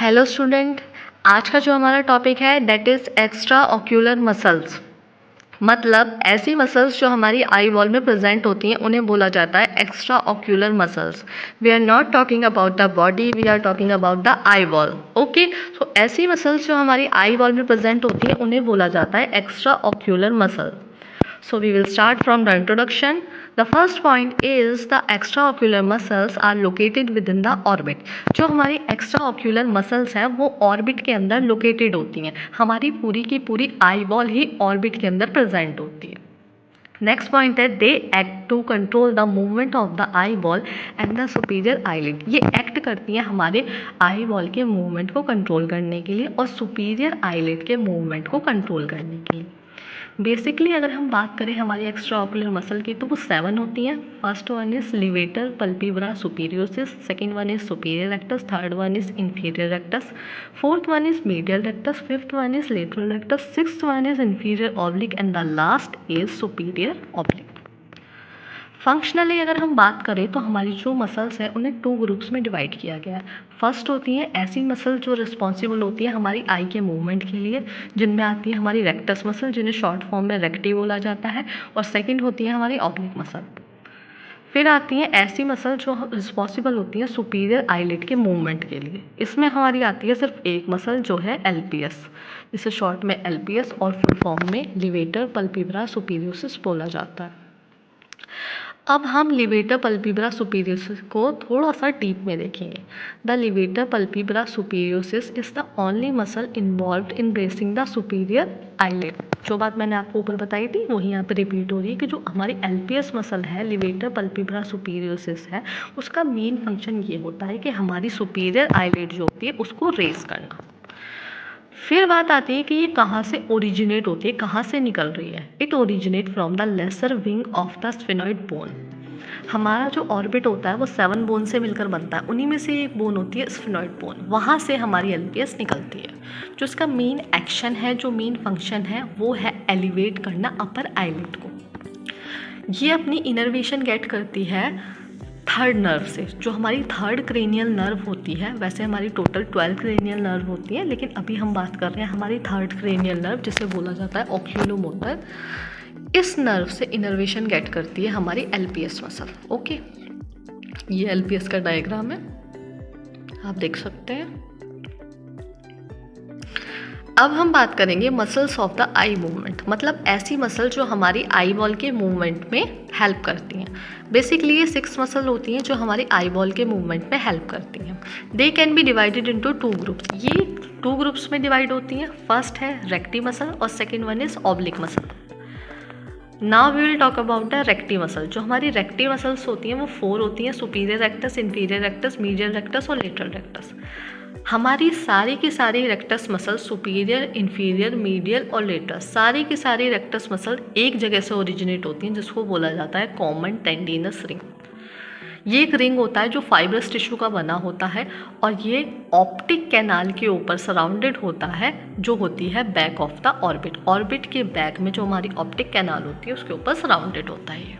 Hello student, आज का जो हमारा टॉपिक है that is extra ocular muscles. मतलब ऐसी मसल्स जो हमारी आई बॉल में प्रेजेंट होती हैं उन्हें बोला जाता है extra ocular muscles. We are not talking about the body, we are talking about the eye ball. Okay, so ऐसी मसल्स जो हमारी आई बॉल में प्रेजेंट होती हैं उन्हें बोला जाता है extra ocular muscle. So we will start from the introduction. The first point is the extraocular muscles are located within the orbit. जो हमारी extraocular muscles हैं वो orbit के अंदर located होती हैं। हमारी पूरी की पूरी eyeball ही orbit के अंदर present होती है। नेक्स्ट पॉइंट है they act to control the movement of the eye ball and the superior eyelid. ये एक्ट करती हैं हमारे आई बॉल के मूवमेंट को कंट्रोल करने के लिए और सुपीरियर आईलिड के मूवमेंट को कंट्रोल करने के लिए। बेसिकली अगर हम बात करें हमारी एक्स्ट्रा ऑक्यूलर मसल की तो वो 7 होती हैं। First one is levator palpebrae superioris, second one is superior rectus, third one is inferior rectus, fourth one is medial rectus, fifth one is lateral rectus, sixth one is inferior oblique and the last is superior oblique. Functionally अगर हम बात करें तो हमारी जो muscles हैं उन्हें 2 groups में डिवाइड किया गया है। फर्स्ट होती हैं ऐसी मसल जो रिस्पॉन्सिबल होती है हमारी आई के मूवमेंट के लिए, जिनमें आती है हमारी रेक्टस मसल जिन्हें शॉर्ट फॉर्म में रेक्टी बोला जाता है, और सेकंड होती है हमारी ऑब्लिक मसल। फिर आती हैं ऐसी मसल जो रिस्पॉन्सिबल होती हैं सुपीरियर आईलिड के मूवमेंट के लिए। इसमें हमारी आती है सिर्फ एक मसल जो है एलपीएस, जिसे शॉर्ट में एलपीएस और फुल फॉर्म में लिवेटर पल्पिब्रा सुपीरियोरिस बोला जाता है। अब हम लिवेटर पल्पिब्रा सुपीरियोरिस को थोड़ा सा डीप में देखेंगे। The levator palpebrae superioris is the only muscle involved in bracing the superior eyelid. जो बात मैंने आपको ऊपर बताई थी वही यहाँ पे रिपीट हो रही है कि जो हमारी एलपीएस मसल है लिवेटर पल्पिब्रा सुपीरियोरिस है, उसका मेन फंक्शन ये होता है कि हमारी सुपीरियर आईलिड जो होती है उसको रेज करना। फिर बात आती है कि ये कहाँ से ओरिजिनेट होती है, कहाँ से निकल रही है। It originate from the lesser wing of the sphenoid bone. हमारा जो ऑर्बिट होता है वो 7 बोन से मिलकर बनता है, उन्हीं में से एक बोन होती है स्फेनॉइड बोन। वहाँ से हमारी एलपीएस निकलती है। जो इसका मेन एक्शन है, जो मेन फंक्शन है वो है एलिवेट करना अपर आईलिड को। ये अपनी इनर्वेशन गेट करती है थर्ड नर्व से, जो हमारी थर्ड क्रेनियल नर्व होती है। वैसे हमारी टोटल 12 क्रेनियल नर्व होती है, लेकिन अभी हम बात कर रहे हैं हमारी थर्ड क्रेनियल नर्व जिसे बोला जाता है ऑक्यूलोमोटर। इस नर्व से इनर्वेशन गेट करती है हमारी एलपीएस मसल। ओके, ये एलपीएस का डायग्राम है, आप देख सकते हैं। अब हम बात करेंगे muscles of the eye movement, मतलब ऐसी मसल जो हमारी आई बॉल के मूवमेंट में हेल्प करती हैं। बेसिकली ये 6 मसल होती हैं जो हमारी आई बॉल के मूवमेंट में हेल्प करती हैं। They can be divided into 2 groups. ये 2 ग्रुप्स में डिवाइड होती हैं। फर्स्ट है रेक्टी मसल और second one is oblique muscle. Now we will talk about the recti muscle. जो हमारी रेक्टी मसल्स होती हैं वो 4 होती हैं, superior rectus, inferior rectus, medial rectus और लेटरल रेक्टस। हमारी सारी की सारी rectus muscle superior, inferior, medial और लेटस, सारी की सारी रेक्टस मसल एक जगह से ओरिजिनेट होती हैं जिसको बोला जाता है कॉमन टेंडिनस रिंग। ये एक रिंग होता है जो फाइब्रस टिश्यू का बना होता है और ये ऑप्टिक कैनाल के ऊपर सराउंडेड होता है, जो होती है back of the orbit. Orbit के बैक में जो हमारी ऑप्टिक कैनाल होती है उसके ऊपर सराउंडेड होता है ये।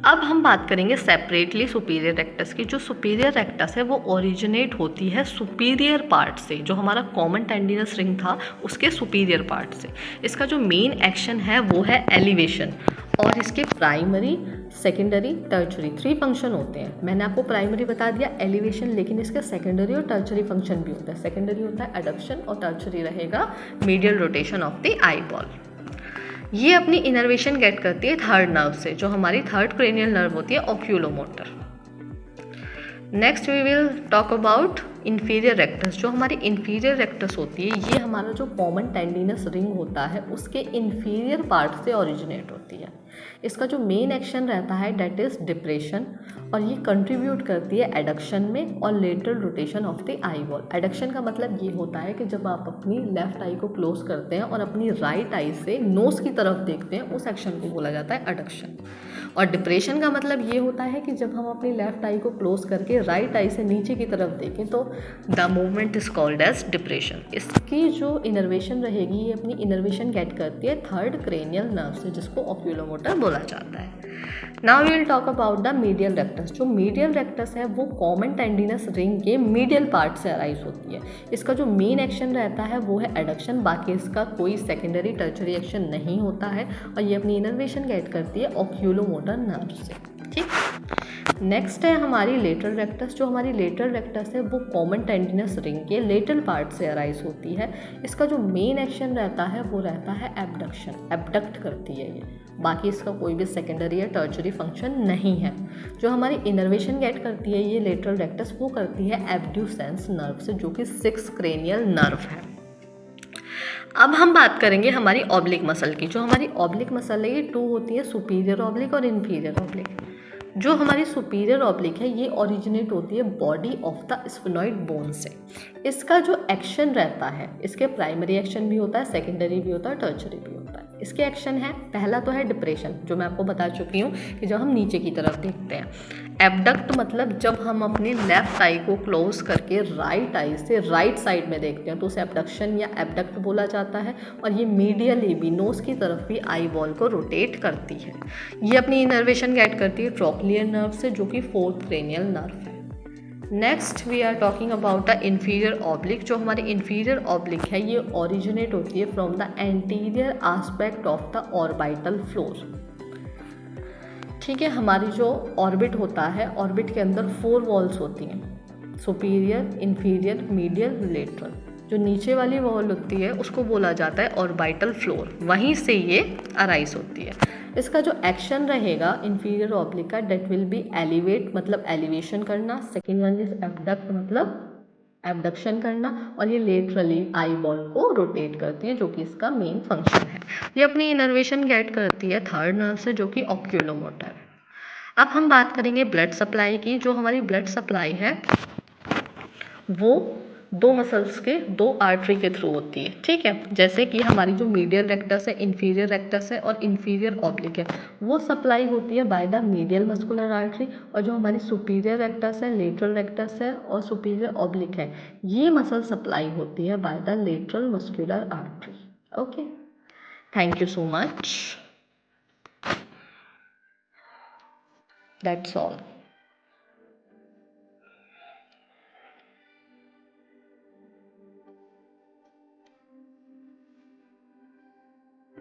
अब हम बात करेंगे सेपरेटली सुपीरियर रेक्टस की। जो सुपीरियर रेक्टस है वो ओरिजिनेट होती है सुपीरियर पार्ट से, जो हमारा कॉमन टेंडिनस रिंग था उसके सुपीरियर पार्ट से। इसका जो मेन एक्शन है वो है एलिवेशन, और इसके प्राइमरी, सेकेंडरी, टर्चरी 3 फंक्शन होते हैं। मैंने आपको प्राइमरी बता दिया एलिवेशन, लेकिन इसका सेकेंडरी और टर्चरी फंक्शन भी होता है। सेकेंडरी होता है एडक्शन और टर्चरी रहेगा medial rotation of the eye ball. ये अपनी इनर्वेशन गेट करती है थर्ड नर्व से, जो हमारी थर्ड क्रेनियल नर्व होती है oculomotor. Next we will talk about inferior rectus. जो हमारी इंफीरियर रेक्टस होती है ये हमारा जो कॉमन टेंडिनस रिंग होता है उसके इंफीरियर पार्ट से ओरिजिनेट होती है। इसका जो मेन एक्शन रहता है डेट इज डिप्रेशन, और ये कंट्रीब्यूट करती है एडक्शन में और lateral rotation of the eye ball. Adduction का मतलब ये होता है कि जब आप अपनी लेफ्ट आई को क्लोज करते हैं और अपनी राइट आई से नोज की तरफ देखते हैं, उस एक्शन को बोला जाता है एडक्शन। और डिप्रेशन का मतलब ये होता है कि जब हम अपनी लेफ्ट आई को क्लोज करके राइट आई से नीचे की तरफ देखें तो the movement is called as depression. इसकी जो इनर्वेशन रहेगी ये अपनी इनर्वेशन गेट करती है थर्ड क्रेनियल नर्व से, जिसको ऑक्यूलोमोटर ओक्यूलोमोटर बोला जाता है। Now we will talk about the medial rectus. जो मीडियल रेक्टस है वो कॉमन टेंडिनस रिंग के मीडियल पार्ट से अराइज होती है। इसका जो मेन एक्शन रहता है वो है एडक्शन, बाकी इसका कोई सेकेंडरी टर्शरी एक्शन नहीं होता है और ये अपनी इनर्वेशन गेट करती है ओक्यूलोमोटर नर्व से। ठीक, नेक्स्ट है हमारी लेटरल रेक्टस। जो हमारी लेटरल रेक्टस है वो कॉमन टेंडिनस रिंग के लेटरल पार्ट से अराइज होती है। इसका जो मेन एक्शन रहता है वो रहता है एबडक्शन, एबडक्ट करती है ये, बाकी इसका कोई भी सेकेंडरी या टर्शरी फंक्शन नहीं है। जो हमारी इनर्वेशन गेट करती है ये लेटरल रेक्टस वो करती है एब्ड्यूसेंस नर्व से, जो कि 6 क्रेनियल नर्व है। अब हम बात करेंगे हमारी ऑब्लिक मसल की। जो हमारी ऑब्लिक मसल है ये 2 होती है, सुपीरियर ऑब्लिक और इन्फीरियर ऑब्लिक। जो हमारी सुपीरियर ऑब्लिक है ये ओरिजिनेट होती है body of the sphenoid bone से। इसका जो एक्शन रहता है, इसके प्राइमरी एक्शन भी होता है, सेकेंडरी भी होता है, टर्शरी भी होता है। इसके एक्शन है, पहला तो है डिप्रेशन, जो मैं आपको बता चुकी हूँ कि जब हम नीचे की तरफ देखते हैं। एबडक्ट मतलब जब हम अपनी लेफ्ट आई को क्लोज करके राइट आई से राइट साइड में देखते हैं तो उसे एबडक्शन या एबडक्ट बोला जाता है। और ये मीडियली भी नोज की तरफ भी आई बॉल को रोटेट करती है। ये अपनी इनर्वेशन गेट करती है ट्रोक्लियर नर्व से, जो कि 4th क्रेनियल नर्व है। Next we are talking about the inferior oblique. जो हमारी इन्फीरियर ऑब्लिक है ये ओरिजिनेट होती है from the anterior aspect of the orbital floor. ठीक है, हमारी जो ऑर्बिट होता है, ऑर्बिट के अंदर 4 वॉल्स होती हैं, सुपीरियर, इन्फीरियर, मीडियल, लेटरल। जो नीचे वाली वॉल होती है उसको बोला जाता है ऑर्बिटल फ्लोर, वहीं से ये अराइज होती है। इसका जो एक्शन रहेगा इन्फीरियर ऑब्लिक का, डेट विल बी एलिवेट मतलब एलिवेशन करना, सेकेंड वन इज एबडक्ट मतलब एबडक्शन करना, और ये लेटरली आई बॉल को रोटेट करती है, जो कि इसका मेन फंक्शन है। ये अपनी इनर्वेशन गेट करती है 3rd नर्व से, जो कि ओक्यूलोमोटर है। अब हम बात करेंगे ब्लड सप्लाई की। जो हमारी ब्लड सप्लाई है वो 2 मसल्स के 2 आर्टरी के थ्रू होती है। ठीक है, जैसे कि हमारी जो मीडियल रेक्टस है, इन्फीरियर रेक्टस है और इन्फीरियर ऑब्लिक है, वो सप्लाई होती है by the medial muscular artery. और जो हमारी सुपीरियर रेक्टस है, लेटरल रेक्टस है और सुपीरियर ऑब्लिक है, ये मसल सप्लाई होती है by the lateral muscular artery. Okay, thank you so much, that's all.